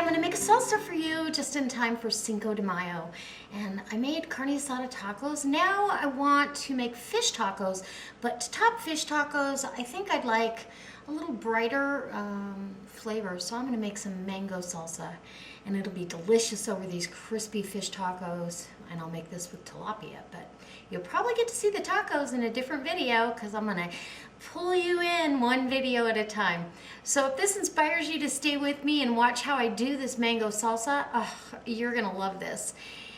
I'm gonna make a salsa for you just in time for Cinco de Mayo. And I made carne asada tacos. Now I want to make fish tacos, but to top fish tacos, I think I'd like a little brighter flavor. So I'm gonna make some mango salsa, and it'll be delicious over these crispy fish tacos. And I'll make this with tilapia, but you'll probably get to see the tacos in a different video because I'm gonna pull you in one video at a time. So if this inspires you to stay with me and watch how I do this mango salsa, you're gonna love this.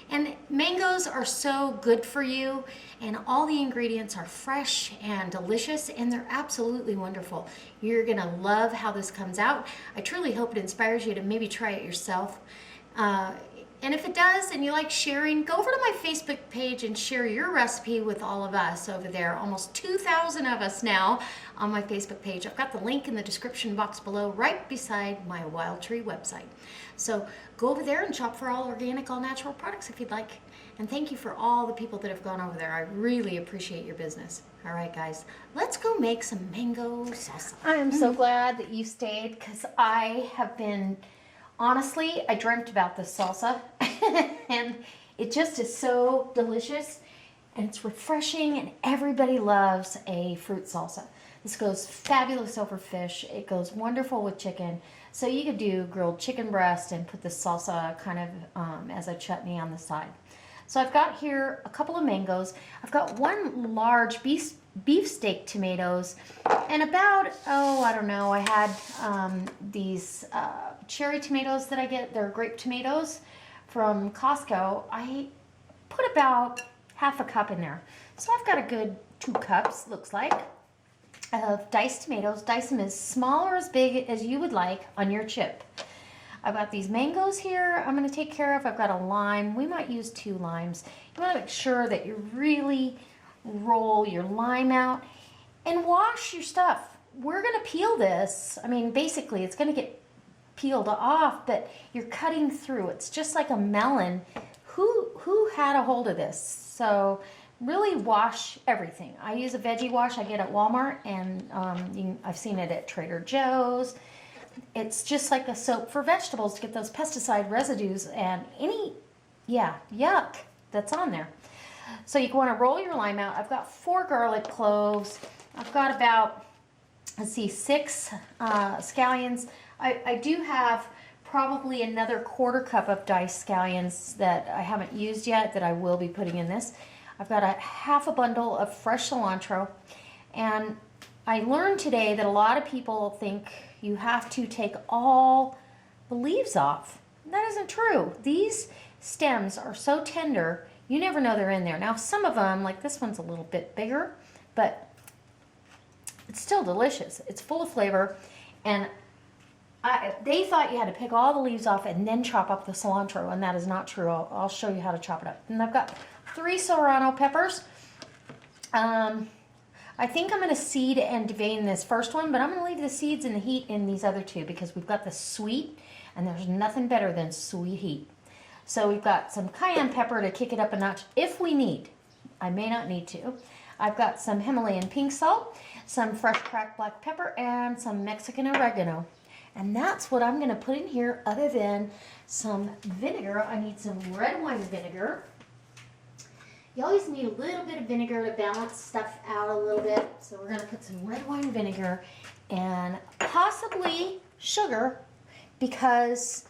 And mangoes are so good for you, and all the ingredients are fresh and delicious, and they're absolutely wonderful. You're gonna love how this comes out. I truly hope it inspires you to maybe try it yourself. And if it does and you like sharing, go over to my Facebook page and share your recipe with all of us over there. Almost 2,000 of us now on my Facebook page. I've got the link in the description box below right beside my Wild Tree website. So go over there and shop for all organic, all natural products if you'd like. And thank you for all the people that have gone over there. I really appreciate your business. All right, guys, let's go make some mango salsa. I am so glad that you stayed because I have been... Honestly, I dreamt about this salsa and it just is so delicious and it's refreshing, and everybody loves a fruit salsa. This goes fabulous over fish. It goes wonderful with chicken. So you could do grilled chicken breast and put the salsa kind of as a chutney on the side. So I've got here a couple of mangoes. I've got one large beefsteak tomatoes, and about, I don't know, I had these cherry tomatoes that I get. They're grape tomatoes from Costco. I put about half a cup in there. So I've got a good 2 cups, looks like, of diced tomatoes. Dice them as small or as big as you would like on your chip. I've got these mangoes here I'm going to take care of. I've got a lime. We might use 2 limes. You want to make sure that you really roll your lime out and wash your stuff. We're going to peel this. I mean, basically it's going to get peeled off, but you're cutting through. It's just like a melon. Who had a hold of this? So really wash everything. I use a veggie wash I get at Walmart, and I've seen it at Trader Joe's. It's just like a soap for vegetables to get those pesticide residues and any, yuck that's on there. So you want to roll your lime out. I've got 4 garlic cloves. I've got about, let's see, 6 scallions. I do have probably another 1/4 cup of diced scallions that I haven't used yet that I will be putting in this. I've got a half a bundle of fresh cilantro, and I learned today that a lot of people think you have to take all the leaves off. That isn't true. These stems are so tender, you never know they're in there. Now some of them, like this one's a little bit bigger, but it's still delicious. It's full of flavor, and they thought you had to pick all the leaves off and then chop up the cilantro, and that is not true. I'll show you how to chop it up. And I've got 3 serrano peppers. I think I'm going to seed and devein this first one, but I'm going to leave the seeds and the heat in these other 2 because we've got the sweet, and there's nothing better than sweet heat. So we've got some cayenne pepper to kick it up a notch if we need. I may not need to. I've got some Himalayan pink salt, some fresh cracked black pepper, and some Mexican oregano. And that's what I'm going to put in here, other than some vinegar. I need some red wine vinegar. You always need a little bit of vinegar to balance stuff out a little bit. So we're going to put some red wine vinegar and possibly sugar, because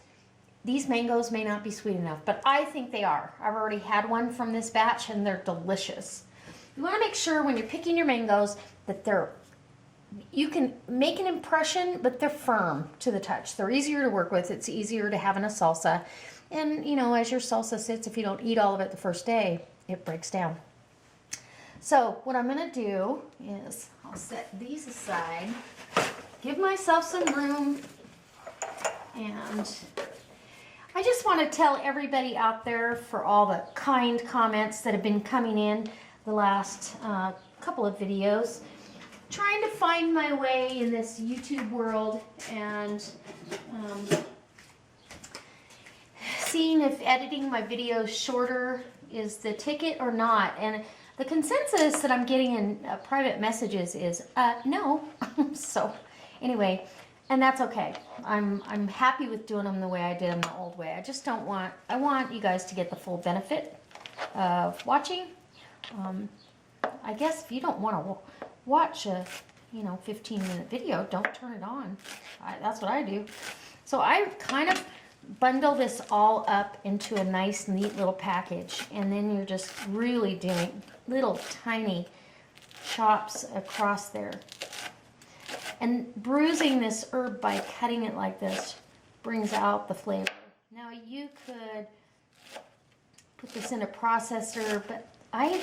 these mangoes may not be sweet enough, but I think they are. I've already had one from this batch and they're delicious. You want to make sure when you're picking your mangoes that you can make an impression, but they're firm to the touch. They're easier to work with. It's easier to have in a salsa. And you know, as your salsa sits, if you don't eat all of it the first day, it breaks down. So what I'm going to do is I'll set these aside, give myself some room, and I just want to tell everybody out there for all the kind comments that have been coming in the last couple of videos. Trying to find my way in this YouTube world, and seeing if editing my videos shorter is the ticket or not. And the consensus that I'm getting in private messages is no. So anyway, And that's okay. I'm happy with doing them the way I did them the old way. I just don't want, I want you guys to get the full benefit of watching. I guess if you don't want to watch a, 15-minute video, don't turn it on. That's what I do. So I kind of bundle this all up into a nice, neat little package. And then you're just really doing little tiny chops across there. And bruising this herb by cutting it like this brings out the flavor. Now you could put this in a processor, but I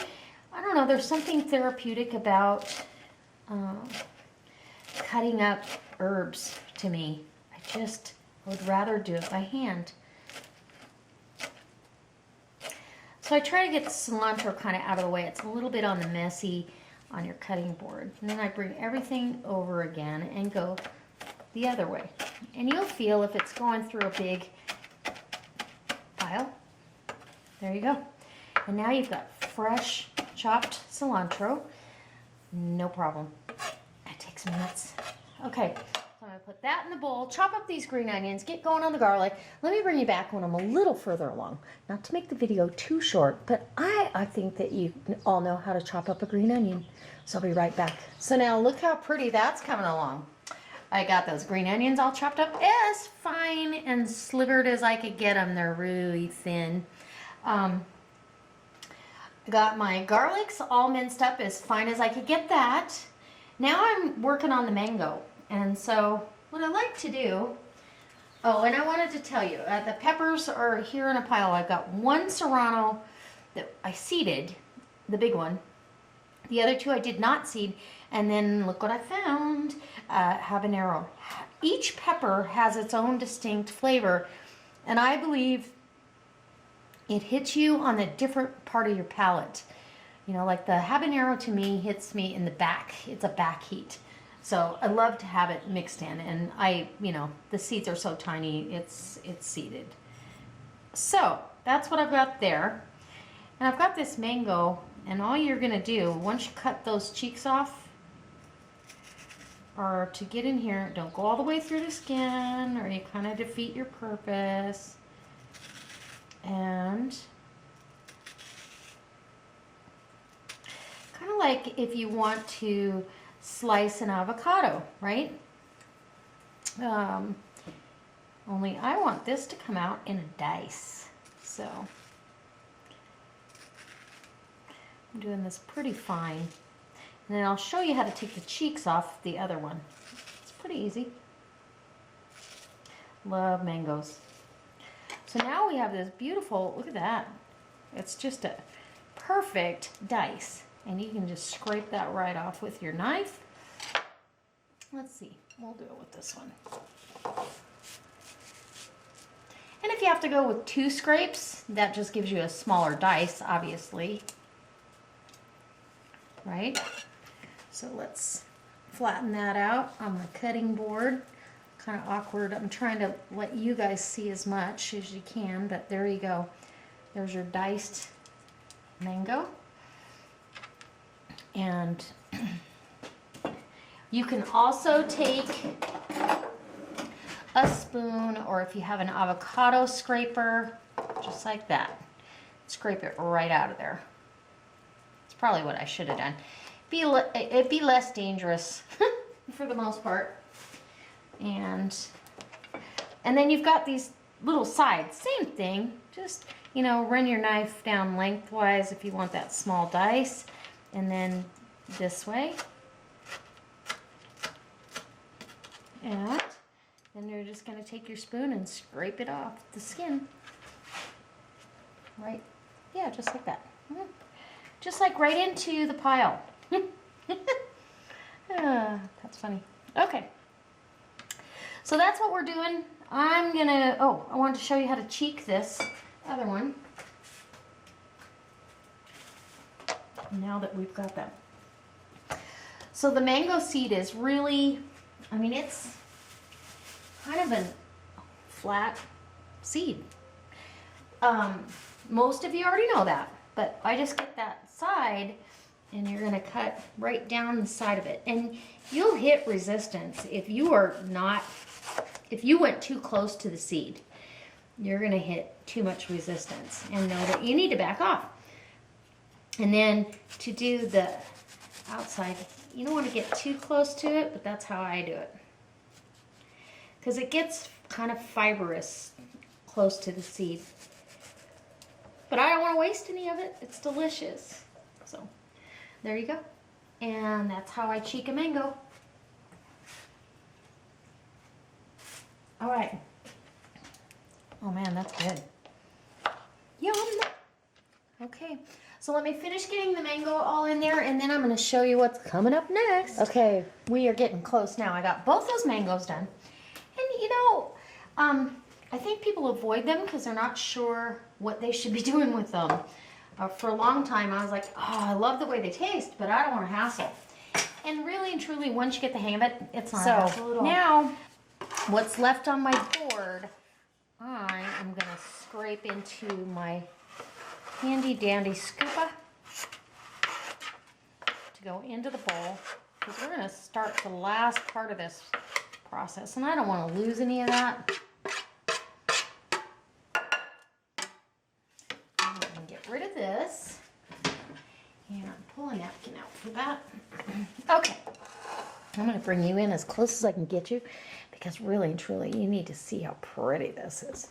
don't know, there's something therapeutic about cutting up herbs to me. I would rather do it by hand. So I try to get the cilantro kind of out of the way. It's a little bit on the messy on your cutting board. And then I bring everything over again and go the other way. And you'll feel if it's going through a big pile. There you go. And now you've got fresh chopped cilantro. No problem. That takes minutes. Okay, so I'm gonna put that in the bowl, chop up these green onions, get going on the garlic. Let me bring you back when I'm a little further along. Not to make the video too short, but I think that you all know how to chop up a green onion. So I'll be right back. So now look how pretty that's coming along. I got those green onions all chopped up as fine and slivered as I could get them. They're really thin. I got my garlics all minced up as fine as I could get that. Now I'm working on the mango. And so what I like to do, oh, and I wanted to tell you, the peppers are here in a pile. I've got one serrano that I seeded, the big one. The other two I did not seed. And then look what I found, habanero. Each pepper has its own distinct flavor. And I believe it hits you on a different part of your palate. Like the habanero to me hits me in the back. It's a back heat. So I love to have it mixed in. And the seeds are so tiny, it's seeded. So that's what I've got there. And I've got this mango. And all you're gonna do, once you cut those cheeks off, or to get in here, don't go all the way through the skin or you kind of defeat your purpose. And kind of like if you want to slice an avocado, right? Only I want this to come out in a dice. So I'm doing this pretty fine. And then I'll show you how to take the cheeks off the other one. It's pretty easy. Love mangoes. So now we have this beautiful, look at that. It's just a perfect dice. And you can just scrape that right off with your knife. Let's see, we'll do it with this one. And if you have to go with 2 scrapes, that just gives you a smaller dice, obviously. Right? So let's flatten that out on the cutting board. Kind of awkward. I'm trying to let you guys see as much as you can, but there you go. There's your diced mango. And you can also take a spoon, or if you have an avocado scraper, just like that. Scrape it right out of there. It's probably what I should have done. It'd be less dangerous for the most part. And then you've got these little sides. Same thing. Just, run your knife down lengthwise if you want that small dice. And then this way. And then you're just going to take your spoon and scrape it off the skin. Right? Yeah, just like that. Just like right into the pile. That's funny. Okay. So that's what we're doing. I wanted to show you how to cheek this other one. Now that we've got that. So the mango seed is really, it's kind of a flat seed. Most of you already know that, but I just get that side and you're gonna cut right down the side of it. And you'll hit resistance if you went too close to the seed. You're gonna hit too much resistance and know that you need to back off. And then to do the outside, you don't want to get too close to it, but that's how I do it. Because it gets kind of fibrous close to the seed. But I don't want to waste any of it. It's delicious. So there you go. And that's how I cheek a mango. All right. Oh man, that's good. Yum. Okay, so let me finish getting the mango all in there, and then I'm going to show you what's coming up next. Okay, we are getting close now. I got both those mangoes done. And you know, I think people avoid them because they're not sure what they should be doing with them. For a long time, I was like, oh, I love the way they taste, but I don't want to hassle. And really and truly, once you get the hang of it, it's not a hassle at all. Now, what's left on my board, I am going to scrape into my handy dandy scooper to go into the bowl, because we're going to start the last part of this process, and I don't want to lose any of that. I'm going to get rid of this, and pull a napkin out for that. Okay, I'm going to bring you in as close as I can get you, because really and truly you need to see how pretty this is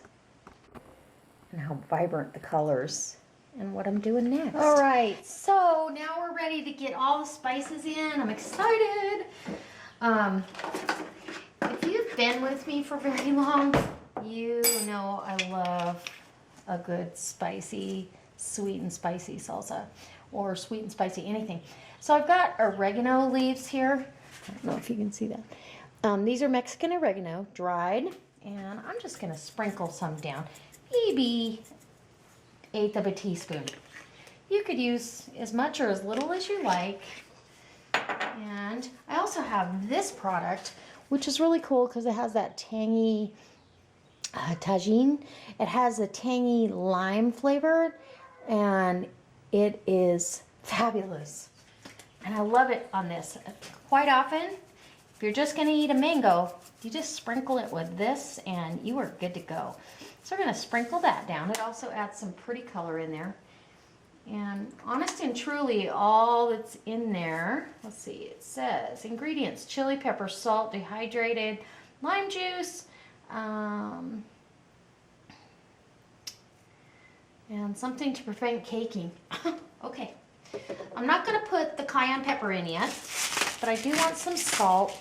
and how vibrant the colors and what I'm doing next. All right, so now we're ready to get all the spices in. I'm excited. If you've been with me for very long, you know I love a good spicy, sweet and spicy salsa, or sweet and spicy anything. So I've got oregano leaves here. I don't know if you can see that. These are Mexican oregano, dried, and I'm just gonna sprinkle some down, maybe 1/8 of a teaspoon. You could use as much or as little as you like. And I also have this product, which is really cool because it has that tangy tagine. It has a tangy lime flavor, and it is fabulous. And I love it on this. Quite often, if you're just going to eat a mango, you just sprinkle it with this and you are good to go. So we're going to sprinkle that down. It also adds some pretty color in there. And honest and truly, all that's in there, let's see, it says ingredients: chili pepper, salt, dehydrated lime juice, and something to prevent caking. Okay, I'm not going to put the cayenne pepper in yet, but I do want some salt.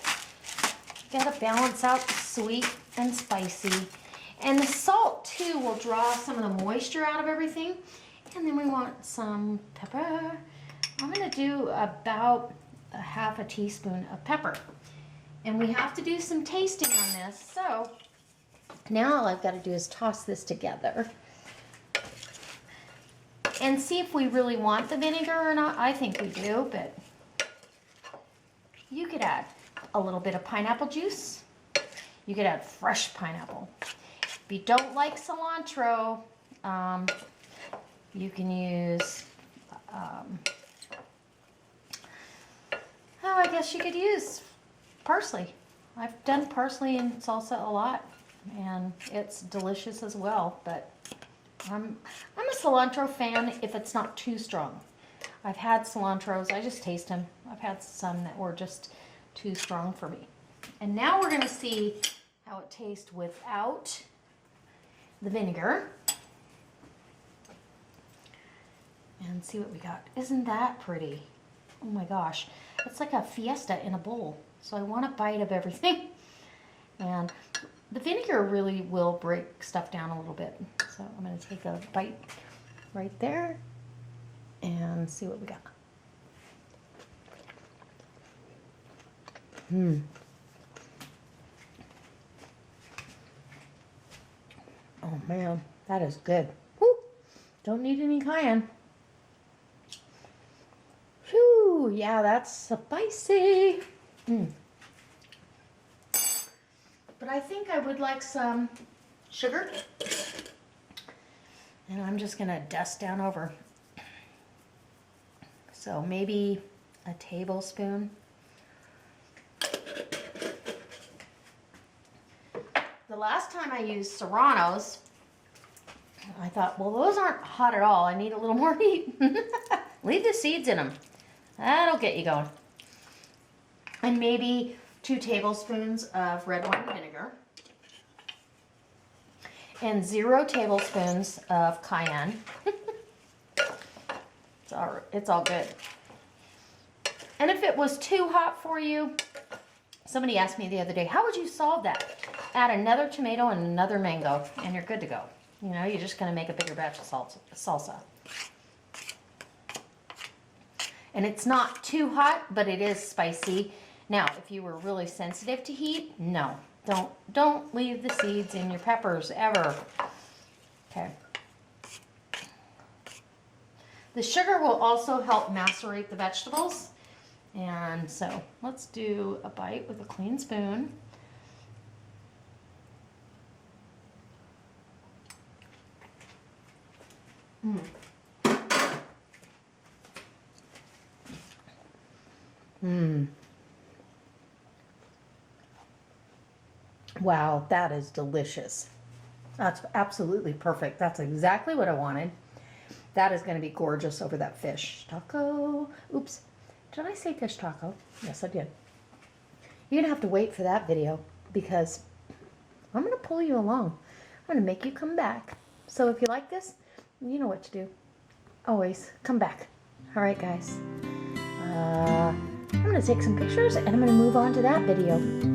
Got to balance out the sweet and spicy. And the salt too will draw some of the moisture out of everything. And then we want some pepper. I'm going to do about 1/2 teaspoon of pepper. And we have to do some tasting on this. So now all I've got to do is toss this together and see if we really want the vinegar or not. I think we do, but you could add a little bit of pineapple juice. You could add fresh pineapple. If you don't like cilantro, you can use, I guess you could use parsley. I've done parsley in salsa a lot, and it's delicious as well, but I'm a cilantro fan if it's not too strong. I've had cilantros, I just taste them. I've had some that were just too strong for me. And now we're gonna see how it tastes without the vinegar. And see what we got. Isn't that pretty? Oh my gosh. It's like a fiesta in a bowl. So I want a bite of everything. And the vinegar really will break stuff down a little bit. So I'm going to take a bite right there and see what we got. Oh man, that is good. Woo! Don't need any cayenne. Whew, yeah, that's spicy. But I think I would like some sugar. And I'm just gonna dust down over So maybe a tablespoon. The last time I used Serranos, I thought, well, those aren't hot at all. I need a little more heat. Leave the seeds in them. That'll get you going. And maybe 2 tablespoons of red wine vinegar. And 0 tablespoons of cayenne. It's all good. And if it was too hot for you, somebody asked me the other day, how would you solve that? Add another tomato and another mango, and you're good to go. You know, you're just going to make a bigger batch of salsa. And it's not too hot, but it is spicy. Now, if you were really sensitive to heat, no. Don't leave the seeds in your peppers, ever. Okay. The sugar will also help macerate the vegetables. And so, let's do a bite with a clean spoon. Wow, that is delicious. That's absolutely perfect. That's exactly what I wanted. That is going to be gorgeous over that fish taco. Oops, did I say fish taco? Yes, I did. You're going to have to wait for that video because I'm going to pull you along. I'm going to make you come back. So if you like this, you know what to do. Always come back. All right, guys. I'm going to take some pictures and I'm going to move on to that video.